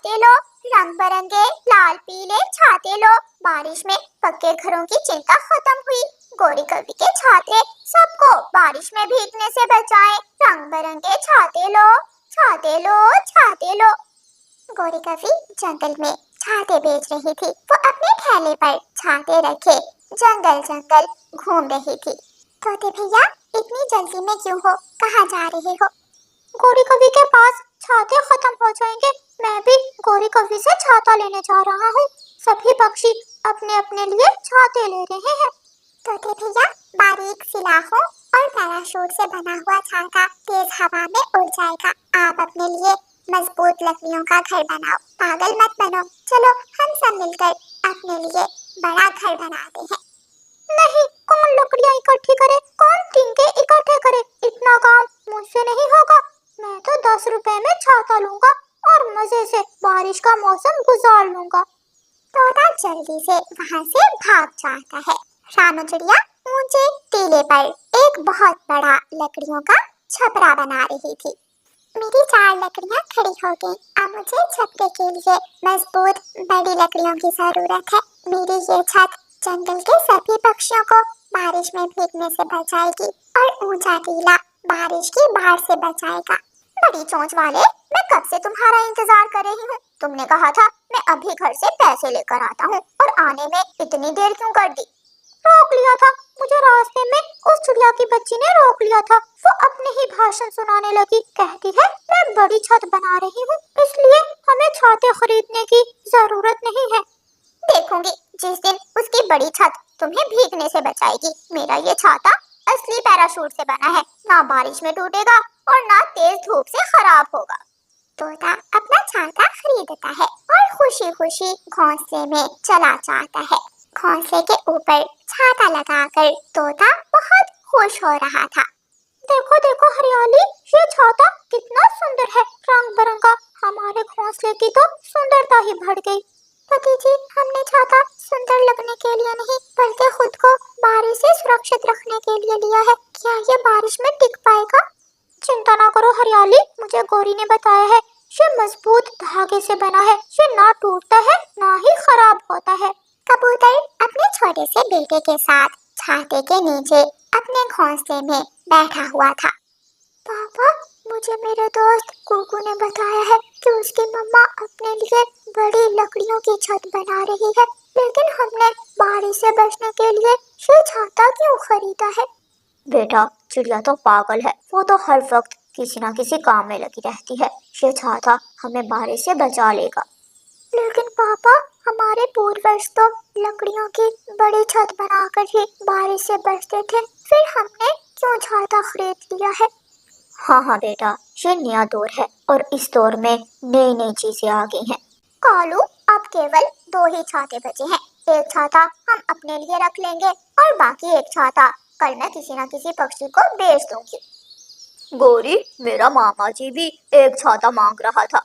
छाते लो, रंग बिरंगे लाल पीले छाते लो। बारिश में पक्के घरों की चिंता खत्म हुई। गोरी कवि के छाते सबको बारिश में भीगने से बचाए। रंग बिरंगे छाते लो, छाते लो, छाते लो। गोरी कवि जंगल में छाते बेच रही थी। वो अपने ठेले पर छाते रखे जंगल जंगल घूम रही थी। तोते भैया, इतनी जल्दी में क्यों हो? कहाँ जा रहे हो? गोरी कवि के पास छाते खत्म हो जाएंगे, मैं भी गोरी कवि से छाता लेने जा रहा हूँ। सभी पक्षी अपने अपने लिए छाते ले रहे हैं। तोते भैया, बारीक सिलाखों और पैराशूट से बना हुआ छाता तेज हवा में उड़ जाएगा। आप अपने लिए मजबूत लकड़ियों का घर बनाओ। पागल मत बनो। चलो हम सब मिलकर अपने लिए बड़ा घर बनाते हैं। नहीं, कौन लकड़ियाँ इकट्ठी करे, कौन टिंके इकट्ठे करे? इतना काम मुझसे नहीं होगा। मैं तो 10 रुपए में छाता लूंगा और मजे से बारिश का मौसम गुजार लूंगा। तोता जल्दी से वहाँ से भाग जाता है। रानू चिड़िया ऊंचे टीले पर एक बहुत बड़ा लकड़ियों का छपरा बना रही थी। मेरी 4 लकड़ियाँ खड़ी हो गई। अब मुझे छपरे के लिए मजबूत बड़ी लकड़ियों की जरूरत है। मेरी ये छत जंगल के सभी पक्षियों को बारिश में भीगने से बचाएगी और ऊंचा टीला बारिश की बाढ़ से बचाएगा। बड़ी चोंच वाले, मैं कब से तुम्हारा इंतजार कर रही हूँ। तुमने कहा था मैं अभी घर से पैसे लेकर आता हूँ और आने में इतनी देर क्यों कर दी? रोक लिया था मुझे रास्ते में, उस चिड़िया की बच्ची ने रोक लिया था। वो अपने ही भाषण सुनाने लगी। कहती है मैं बड़ी छत बना रही हूँ, इसलिए हमें छाते खरीदने की जरूरत नहीं है। देखूंगी जिस दिन उसकी बड़ी छत तुम्हें भीगने से बचाएगी। मेरा ये छाता असली पैराशूट से बना है, ना बारिश में टूटेगा और ना तेज धूप से खराब होगा। तोता अपना छाता खरीदता है और खुशी खुशी घोंसले में चला जाता है। घोंसले के ऊपर छाता लगाकर तोता बहुत खुश हो रहा था। देखो देखो हरियाली, ये छाता कितना सुंदर है, रंग बिरंगा। हमारे घोंसले की तो सुंदरता ही बढ़ गई। पति जी, हमने छाता सुंदर लगने के लिए नहीं बल्कि खुद को बारिश से सुरक्षित रखने के लिए लिया है। क्या ये बारिश में टिक पाएगा? चिंता ना करो हरियाली, मुझे गौरी ने बताया है ये मजबूत धागे से बना है। ये ना टूटता है ना ही खराब होता है। कबूतर अपने छोटे से बेटे के साथ छाते के नीचे अपने घोंसले में बैठा हुआ था। पापा, मुझे मेरे दोस्त कुकू ने बताया है कि उसकी मम्मा अपने लिए बड़ी लकड़ियों की छत बना रही है, लेकिन हमने बारिश से बचने के लिए ये छाता क्यों खरीदा है? बेटा, चिड़िया तो पागल है, वो तो हर वक्त किसी ना किसी काम में लगी रहती है। ये छाता हमें बारिश से बचा लेगा। लेकिन पापा, हमारे पूर्वज तो लकड़ियों की बड़ी छत बनाकर ही बारिश से बचते थे, फिर हमने क्यों छाता खरीद लिया है? हाँ बेटा, ये नया दौर है और इस दौर में नई नई चीजें आ गई हैं। कालू, अब केवल 2 ही छाते बचे हैं। एक छाता हम अपने लिए रख लेंगे और बाकी एक छाता कल मैं किसी न किसी पक्षी को बेच दूंगी। गौरी, मेरा मामा जी भी एक छाता मांग रहा था।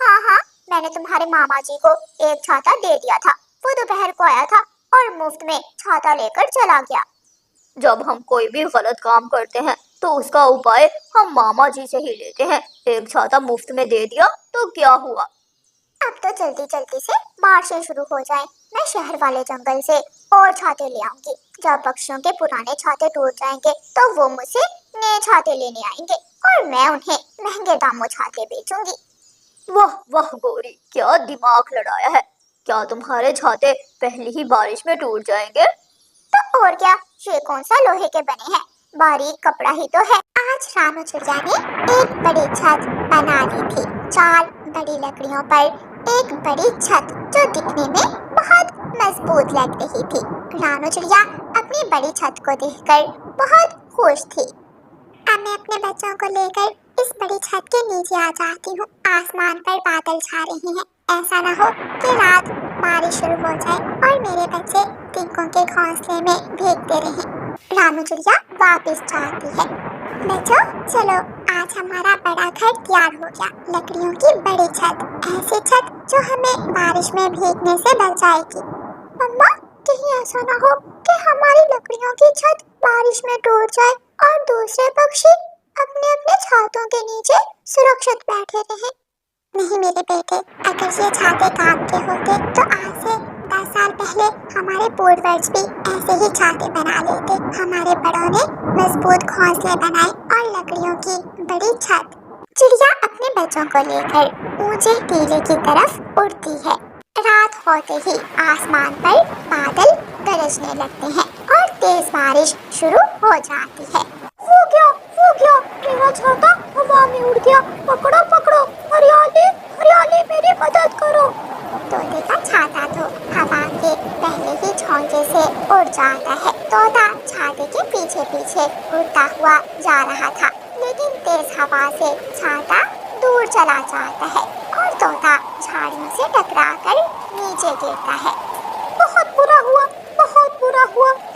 हाँ, मैंने तुम्हारे मामा जी को एक छाता दे दिया था। वो दोपहर को आया था और मुफ्त में छाता लेकर चला गया। जब हम कोई भी गलत काम करते हैं तो उसका उपाय हम मामा जी से ही लेते हैं। एक छाता मुफ्त में दे दिया तो क्या हुआ? अब तो जल्दी जल्दी से बारिशें शुरू हो जाएं। मैं शहर वाले जंगल से और छाते ले आऊंगी। जब पक्षियों के पुराने छाते टूट जाएंगे तो वो मुझसे नए छाते लेने आएंगे और मैं उन्हें महंगे दामों छाते बेचूंगी। वाह वाह गौरी, क्या दिमाग लड़ाया है। क्या तुम्हारे छाते पहली ही बारिश में टूट जाएंगे? तो और क्या, ये कौन सा लोहे के बने हैं, बारीक कपड़ा ही तो है। आज रानू चिड़िया ने एक बड़ी छत बना दी थी। 4 बड़ी लकड़ियों पर एक बड़ी छत जो दिखने में बहुत मजबूत लग रही थी। रानू चिड़िया अपनी बड़ी छत को देखकर बहुत खुश थी। अब मैं अपने बच्चों को लेकर इस बड़ी छत के नीचे आ जाती हूँ। आसमान पर बादल छा रहे हैं, ऐसा ना हो कि रात बारिश शुरू हो जाए और मेरे बच्चे टिंकों के घोंसले में भीगते रहें। रानू चिड़िया वापस जाती है। बच्चों चलो, आज हमारा बड़ा घर तैयार हो गया। लकड़ियों की बड़ी छत, ऐसी छत जो हमें बारिश में भीगने से बचाएगी। मम्मा, कहीं ऐसा ना हो कि हमारी लकड़ियों की छत बारिश में टूट जाए और दूसरे पक्षी अपने अपने छातों के नीचे सुरक्षित बैठे रहें। नहीं मेरे बेटे, अगर ये छाते काम के होते तो आज से 10 साल पहले हमारे पूर्वज भी ऐसे ही छाते बना लेते। हमारे बड़ों ने मजबूत घोंसले बनाए और लकड़ियों की बड़ी छत। चिड़िया अपने बच्चों को लेकर ऊंचे टीले की तरफ उड़ती है। रात होते ही आसमान पर बादल गरजने लगते हैं और तेज बारिश शुरू हो जाती है। वो क्या, मेरा छाता हवा में उड़ गया। पकड़ो पकड़ो, हरियाली हरियाली, मेरी मदद करो। तोते का छाता तो हवा के पहले ही झोंके से उड़ जाता है। तोता छाते के पीछे पीछे उड़ता हुआ जा रहा था, लेकिन तेज हवा से छाता दूर चला जाता है और तोता झाड़ियों से टकराकर नीचे गिरता है। बहुत बुरा हुआ।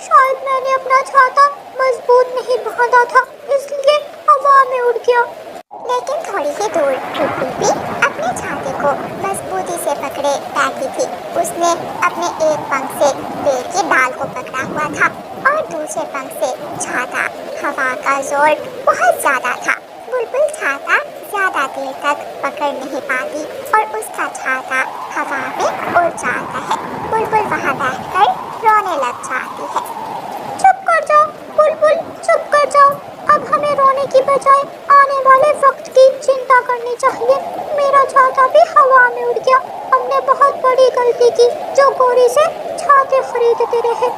शायद मैंने अपना छाता मजबूत नहीं बांधा था, इसलिए हवा में उड़ गया। लेकिन थोड़ी ही दूर टुटपुल भी अपने छाते को मजबूती से पकड़े बैठी थी। उसने अपने एक पंख से पेड़ की डाल को पकड़ा हुआ था और दूसरे पंख से छाता। हवा का जोर बहुत ज्यादा था। बुलबुल छाता ज्यादा देर तक पकड़ नहीं पाती और उसका छाता हवा में उड़ जाता है। बुलबुल वहाँ बैठकर रोने लग जाती है। चुप कर जाओ बुलबुल, चुप कर जाओ। अब हमें रोने की बजाय आने वाले वक्त की चिंता करनी चाहिए। मेरा छाता भी हवा में उड़ गया। हमने बहुत बड़ी गलती की जो गोरी से छाते खरीदते रहे।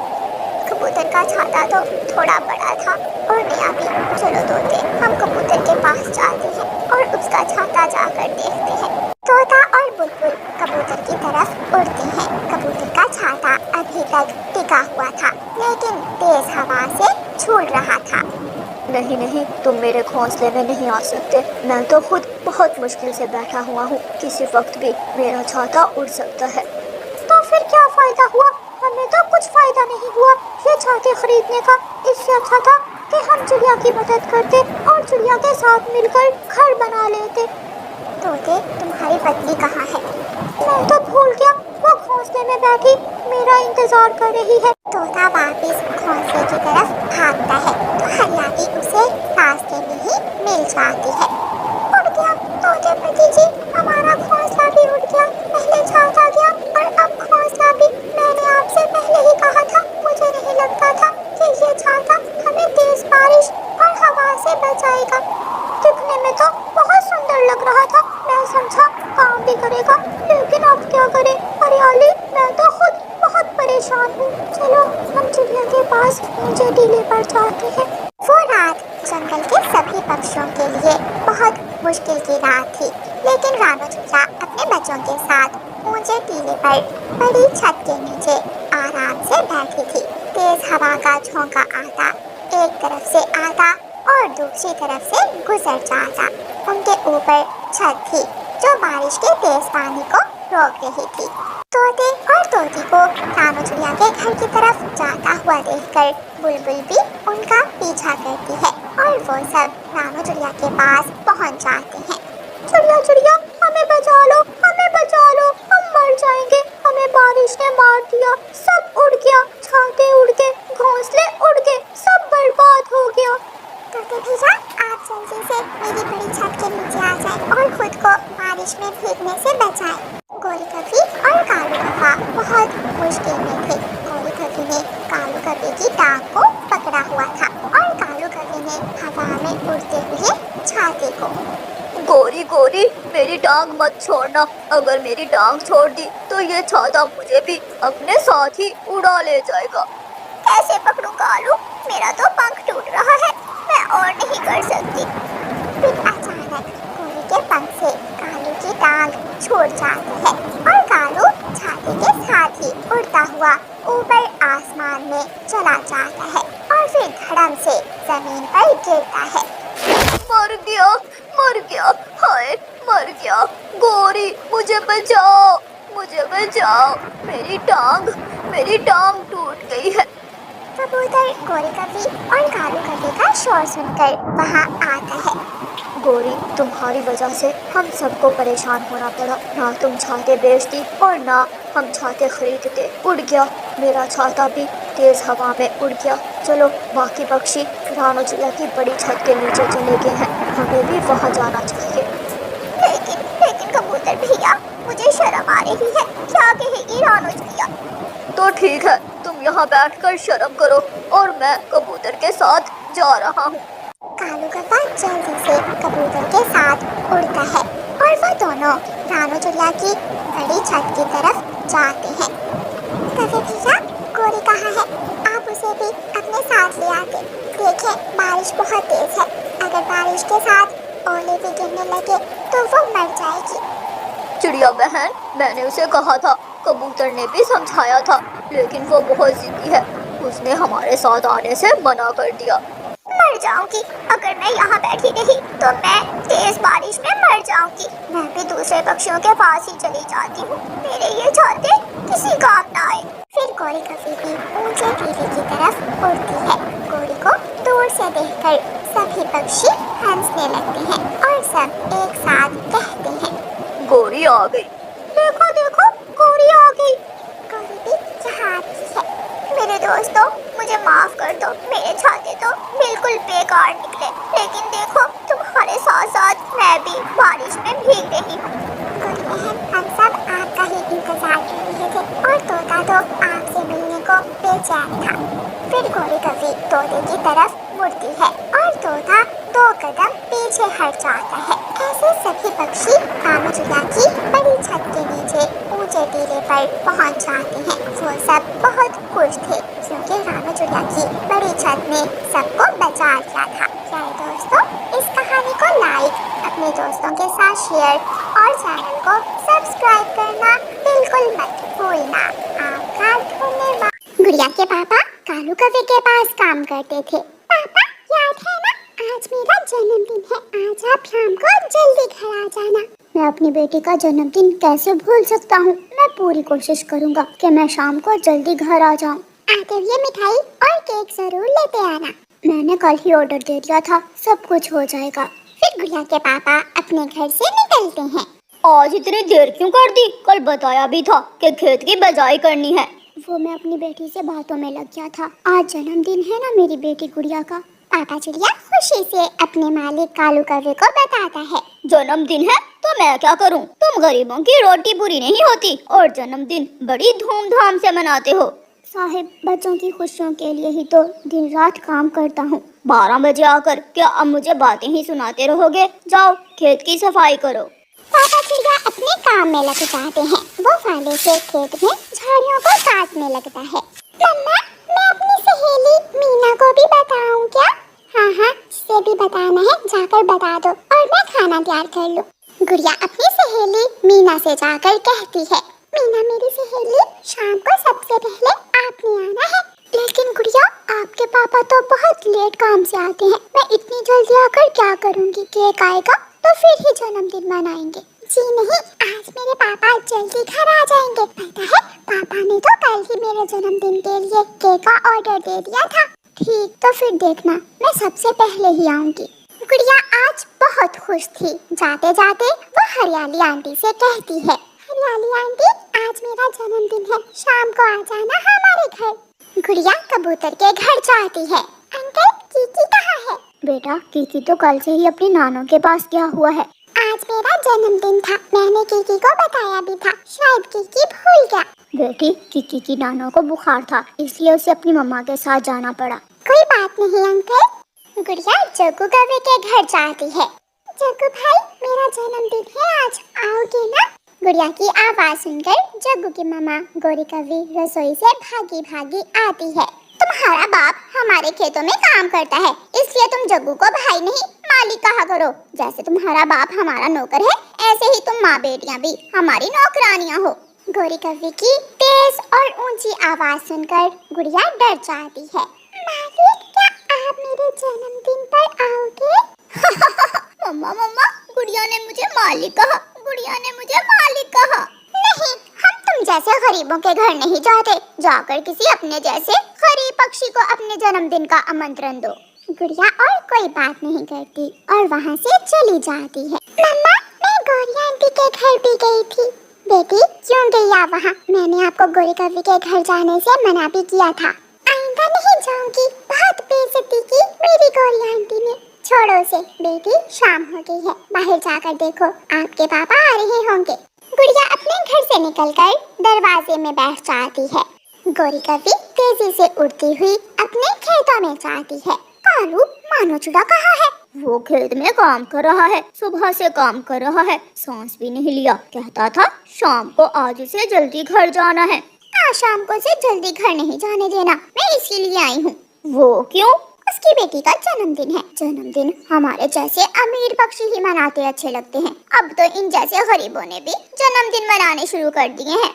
कबूतर का छाता तो थोड़ा बड़ा था और नया भी। चलो तोते, हम कबूतर के पास जाते हैं और उसका छाता जाकर देखते हैं। तोता और बुलबुल कबूतर की तरफ उड़ते हैं। कबूतर का छाता अभी तक टिका हुआ था, लेकिन तेज हवा से झूल रहा था। नहीं, तुम मेरे घोंसले में नहीं आ सकते। मैं तो खुद बहुत मुश्किल से बैठा हुआ हूँ। किसी वक्त भी मेरा छाता उड़ सकता है। तो फिर क्या फायदा हुआ? हमें तो कुछ फायदा नहीं हुआ ये छाते खरीदने का। इससे अच्छा था कि हम चिड़िया की मदद करते और चिड़िया के साथ मिलकर घर बना लेते। तोते, तुम्हारी पत्नी कहाँ है? मैं तो भूल गया। वो घोंसले में बैठी मेरा इंतजार कर रही है। तोता वापस घोंसले की तरफ भागता है तो हरियाली उसे रास्ते में ही मिल जाती है। उड़ गया तोते पति जी, हमारा घोंसला भी उड़ गया। पहले छाता गया और अब घोंसला भी। मैंने आपसे पहले ही कहा था, मुझे नहीं लगता था कि ये छाता हमें तेज बारिश और हवा से बचाएगा। दिखने में तो बहुत सुंदर लग रहा था। मैं समझा काम भी करेगा, लेकिन अब क्या करें? हरियाली, मैं तो खुद बहुत परेशान हूँ। चलो हम चिड़िया के पास ऊंचे टीले पर जाते हैं। वो रात जंगल के सभी पक्षियों के लिए बहुत मुश्किल की रात थी, लेकिन रानो चिड़िया अपने बच्चों के साथ ऊंचे टीले पर बड़ी छत के नीचे आराम से बैठी थी। तेज हवा का झोंका आता, एक तरफ से आता और दूसरी तरफ से गुजर जाता। उनके ऊपर छत थी जो बारिश के तेज पानी को रोक रही थी। तोते और तोती को रानो चिड़िया के घर की तरफ जाता हुआ देखकर बुलबुल भी उनका पीछा करती है और वो सब रानो चिड़िया के पास पहुंच जाते हैं। चिड़िया, हमें बचा लो, हमें बचा लो, हम मर जाएंगे। हमें बारिश ने मार दिया, सब उड़ गया। छाते उड़ गए, घोंसले उड़ गए, सब बर्बाद हो गया। तोते भैया, आप जल्दी से मेरी बड़ी छत के नीचे आ जाएं और खुद को बारिश में भीगने से बचाएं। गोरी कभी और कालू कौवा बहुत मुश्किल में थे। गोरी कभी ने कालू कभी की टांग को पकड़ा हुआ था और कालू कभी ने हवा में उड़ते हुए छाते को। गोरी, मेरी टांग मत छोड़ना। अगर मेरी टांग छोड़ दी तो ये छाता मुझे भी अपने साथ ही उड़ा ले जाएगा। कैसे पकड़ूं कालू? मेरा तो पंख टूट रहा है, मैं और नहीं कर सकती। फिर अचानक गोरी के पंख से कालू की टांग छूट जाती है और कालू छाते के साथ ही उड़ता हुआ ऊपर आसमान में चला जाता है और फिर धड़म से जमीन पर गिरता है। मर गया, हाय मर गया। गोरी, मुझे बचाओ, मेरी टांग टूट गई है। कबूतर गोरी कभी और कालू कभी का शोर सुनकर वहाँ आता है। गोरी, तुम्हारी वजह से हम सबको परेशान होना पड़ा। ना तुम छाते बेचती और ना हम छाते खरीदते। उड़ गया मेरा छाता भी, तेज हवा में उड़ गया। चलो बाकी पक्षी रानो चिड़िया की बड़ी छत के नीचे चले गए हैं, हमें भी वहाँ जाना चाहिए। लेकिन कबूतर रही है, क्या कहेगी रानोज भैया। तो ठीक है, तुम यहाँ बैठकर शर्म करो और मैं कबूतर के साथ जा रहा हूँ। कालू कौवा जल्दी से कबूतर के साथ उड़ता है और वो दोनों रानू चिड़िया की बड़ी छत की तरफ जाते हैं। कभी भैया गोरी कहाँ है, आप उसे भी अपने साथ ले आते। देखें बारिश बहुत तेज है, अगर बारिश के साथ ओले भी गिरने लगे तो वो मर जाएगी। चिड़िया बहन, मैंने उसे कहा था, कबूतर ने भी समझाया था, लेकिन वो बहुत जिद्दी है, उसने हमारे साथ आने से मना कर दिया। मर जाऊंगी, अगर मैं यहाँ बैठी रही तो मैं तेज बारिश में मर जाऊंगी। मैं भी दूसरे पक्षियों के पास ही चली जाती हूँ, मेरे ये छाते किसी काम ना आए। फिर गोरी कभी भी ऊंचे टीले की तरफ उड़ती है। गोरी को दूर से देखकर सभी पक्षी हंसने लगते हैं और सब एक साथ कहते हैं, गोरी आ गई। देखो देखो गोरी आ गई। गोरी भी यहाँ आती है। मेरे दोस्तों मुझे माफ कर दो, मेरे छाते तो बिल्कुल बेकार निकले, लेकिन देखो तुम्हारे साथ साथ मैं भी बारिश में भीग रही हूँ। गोरी बहन, हम सब आपका ही इंतजार कर रहे थे और तोता तो आपसे मिलने को बेचैन था। फिर गोरी कभी तोते की तरफ मुड़ती है और तोता 2 कदम पीछे हट जाता है। ऐसे सभी पक्षी रानू चिड़िया की बड़ी छत के नीचे ऊंचे टीले पर पहुंच जाते हैं। वो सब बहुत खुश थे क्योंकि रानू चिड़िया की बड़ी छत ने सबको बचा लिया था। प्यारे दोस्तों, इस कहानी को लाइक, अपने दोस्तों के साथ शेयर और चैनल को सब्सक्राइब करना बिल्कुल मत भूलना। आपका धन्यवाद। गुड़िया के पापा कालू कौवे के पास काम करते थे। पापा याद है ना, आज मेरा जन्मदिन है, आज आप शाम को जल्दी घर आ जाना। मैं अपनी बेटी का जन्मदिन कैसे भूल सकता हूँ। मैं पूरी कोशिश करूँगा कि मैं शाम को जल्दी घर आ जाऊँ। आते हुए मिठाई और केक जरूर लेते आना। मैंने कल ही ऑर्डर दे दिया था, सब कुछ हो जाएगा। फिर गुड़िया के पापा अपने घर से निकलते हैं। आज इतनी देर क्यों कर दी? कल बताया भी था कि खेत की बजाई करनी है। वो मैं अपनी बेटी से बातों में लग गया था। आज जन्मदिन है ना मेरी बेटी गुड़िया का। पापा चिड़िया खुशी से अपने मालिक कालू कौवे को बताता है, जन्मदिन है तो मैं क्या करूं? तुम गरीबों की रोटी पूरी नहीं होती और जन्मदिन बड़ी धूमधाम से मनाते हो। साहिब, बच्चों की खुशियों के लिए ही तो दिन रात काम करता हूँ। 12 बजे आकर क्या अब मुझे बातें ही सुनाते रहोगे? जाओ खेत की सफाई करो। पापा चिड़िया अपने काम में लग जाते हैं। वो फाले से खेत में झाड़ियों को काटने लगता है। मम्मा, मैं अपनी सहेली मीना को भी बताऊं क्या? हाँ हाँ, जिसे भी बताना है जाकर बता दो और मैं खाना तैयार कर लूं। गुड़िया अपनी सहेली मीना से जाकर कहती है, मीना मेरी सहेली, शाम को सबसे पहले आपने आना है। लेकिन गुड़िया, आपके पापा तो बहुत लेट काम से आते हैं, मैं इतनी जल्दी आकर क्या करूँगी? केक आएगा तो फिर ही जन्मदिन मनाएंगे। जी नहीं, आज मेरे पापा जल्दी घर आ जाएंगे। पता है, पापा ने तो कल ही मेरे जन्मदिन के लिए केक का ऑर्डर दे दिया था। ठीक, तो फिर देखना, मैं सबसे पहले ही आऊंगी। गुड़िया आज बहुत खुश थी। जाते जाते वो हरियाली आंटी से कहती है, हरियाली आंटी, आज मेरा जन्मदिन है, शाम को आ जाना हमारे घर। गुड़िया कबूतर के घर जाती है। अंकल, कीकी कहाँ है? बेटा, कीकी तो कल से ही अपनी नानों के पास गया हुआ है। आज मेरा जन्मदिन था, मैंने कीकी को बताया भी था, शायद कीकी भूल गया। बेटी, कीकी की नानों को बुखार था, इसलिए उसे अपनी मम्मा के साथ जाना पड़ा। कोई बात नहीं अंकल। गुड़िया जग्गू कौवे के घर जाती है। जग्गू भाई, मेरा जन्मदिन है आज, आओगे ना? गुड़िया की आवाज सुनकर जग्गू की मम्मा गोरी कौवी रसोई से भागी भागी आती है। तुम्हारा बाप हमारे खेतों में काम करता है, इसलिए तुम जग्गू को भाई नहीं मालिक कहा करो। जैसे तुम्हारा बाप हमारा नौकर है, ऐसे ही तुम माँ बेटियाँ भी हमारी नौकरानियाँ हो। गोरी कौवी की तेज और ऊंची आवाज सुनकर गुड़िया डर जाती है। मालिक, क्या आप मेरे जन्मदिन पर आओगे? मम्मा मम्मा, गुड़िया ने मुझे मालिक कहा, गुड़िया ने मुझे मालिक कहा। नहीं, हम तुम जैसे गरीबों के घर नहीं जाते, जाकर किसी अपने जैसे गरीब पक्षी को अपने जन्मदिन का आमंत्रण दो। गुड़िया और कोई बात नहीं करती और वहाँ से चली जाती है। मम्मा, मैं गौरी आंटी के घर भी गई थी। बेटी, क्यों गई आप वहाँ? मैंने आपको गोरी कौवी के घर जाने से मना भी किया था। आइंदा नहीं जाऊंगी, बहुत बेइज्जती की मेरी गौरी आंटी ने। छोड़ो उसे बेटी, शाम हो गई है, बाहर जाकर देखो, आपके पापा आ रहे होंगे। गुड़िया अपने घर से से निकलकर दरवाजे में बैठ जाती है। गोरी कौवी तेजी से उड़ती हुई अपने खेतों में जाती है। कालू मानो चूड़ा कहाँ है? वो खेत में काम कर रहा है, सुबह से काम कर रहा है, सांस भी नहीं लिया। कहता था शाम को आज उसे जल्दी घर जाना है। आज शाम को उसे जल्दी घर नहीं जाने देना, मैं इसीलिए आई हूँ। वो क्यों? उसकी बेटी का जन्मदिन है। जन्मदिन हमारे जैसे अमीर पक्षी ही मनाते अच्छे लगते हैं। अब तो इन जैसे गरीबों ने भी जन्मदिन मनाने शुरू कर दिए हैं।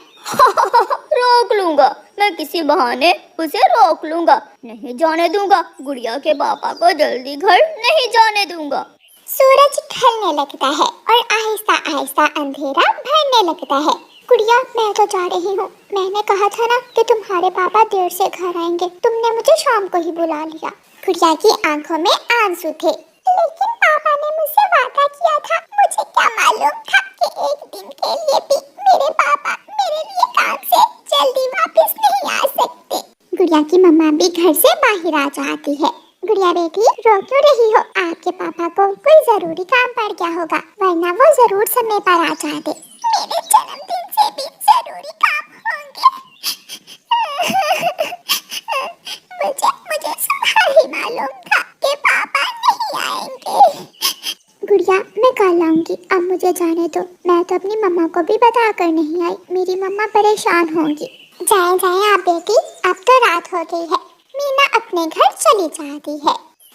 रोक लूंगा, मैं किसी बहाने उसे रोक लूंगा। नहीं जाने दूंगा, गुड़िया के पापा को जल्दी घर नहीं जाने दूंगा। सूरज ढलने लगता है और आहिस्ता आहिस्ता अंधेरा भरने लगता है। गुड़िया मैं तो जा रही हूँ। मैंने कहा था ना कि तुम्हारे पापा देर से घर आएंगे, तुमने मुझे शाम को ही बुला लिया। गुड़िया की आंखों में आंसू थे। लेकिन पापा ने मुझसे वादा किया था, मुझे क्या मालूम था कि एक दिन के लिए भी मेरे पापा मेरे लिए काम से जल्दी वापस नहीं आ सकते। गुड़िया की मम्मा भी घर से बाहर आ जाती है। गुड़िया बेटी रो क्यों रही हो? आपके पापा को कोई जरूरी काम पड़ गया होगा, वरना वो जरूर समय पर आ जाते। मेरे जन्मदिन से भी जरूरी काम होंगे। मुझे सुबह ही मालूम था कि पापा नहीं आएंगे। गुड़िया मैं कल आऊंगी, अब मुझे जाने दो। मैं तो अपनी मम्मा को भी बता कर नहीं आई, मेरी मम्मा परेशान होंगी। जाए जाए आप बेटी, अब तो रात हो गई है। मीना अपने घर चली जाती है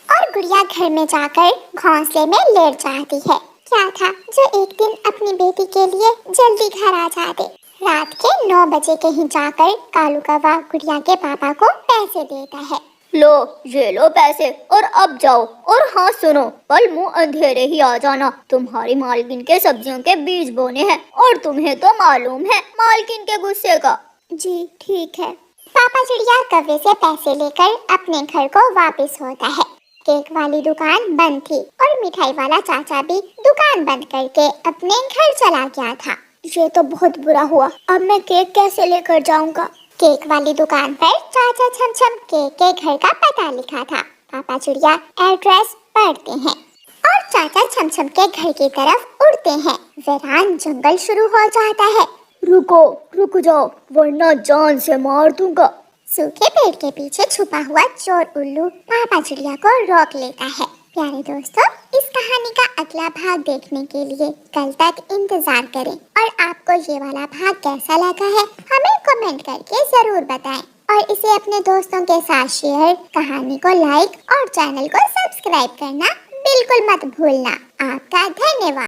और गुड़िया घर में जाकर घोंसले में लेट जाती है। क्या था जो एक दिन अपनी बेटी के लिए जल्दी घर आ जाते। रात के 9 बजे कहीं जाकर कालू कौवा गुड़िया के पापा को पैसे देता है। लो ये लो पैसे और अब जाओ। और हाँ सुनो, कल मुंह अंधेरे ही आ जाना। तुम्हारी मालकिन के सब्जियों के बीज बोने हैं और तुम्हें तो मालूम है मालकिन के गुस्से का। जी ठीक है। पापा चिड़िया कौवे से पैसे लेकर अपने घर को वापस होता है। केक वाली दुकान बंद थी और मिठाई वाला चाचा भी दुकान बंद करके अपने घर चला गया था। ये तो बहुत बुरा हुआ, अब मैं केक कैसे लेकर जाऊंगा? केक वाली दुकान पर चाचा छमछम केक के घर का पता लिखा था। पापा चिड़िया एड्रेस पढ़ते हैं और चाचा छमछम के घर की तरफ उड़ते हैं। वीरान जंगल शुरू हो जाता है। रुक जाओ वरना जान से मार दूंगा। सूखे पेड़ के पीछे छुपा हुआ चोर उल्लू पापा चिड़िया को रोक लेता है। प्यारे दोस्तों, इस कहानी का अगला भाग देखने के लिए कल तक इंतजार करें और आपको ये वाला भाग कैसा लगा है हमें कमेंट करके जरूर बताएं और इसे अपने दोस्तों के साथ शेयर, कहानी को लाइक और चैनल को सब्सक्राइब करना बिल्कुल मत भूलना। आपका धन्यवाद।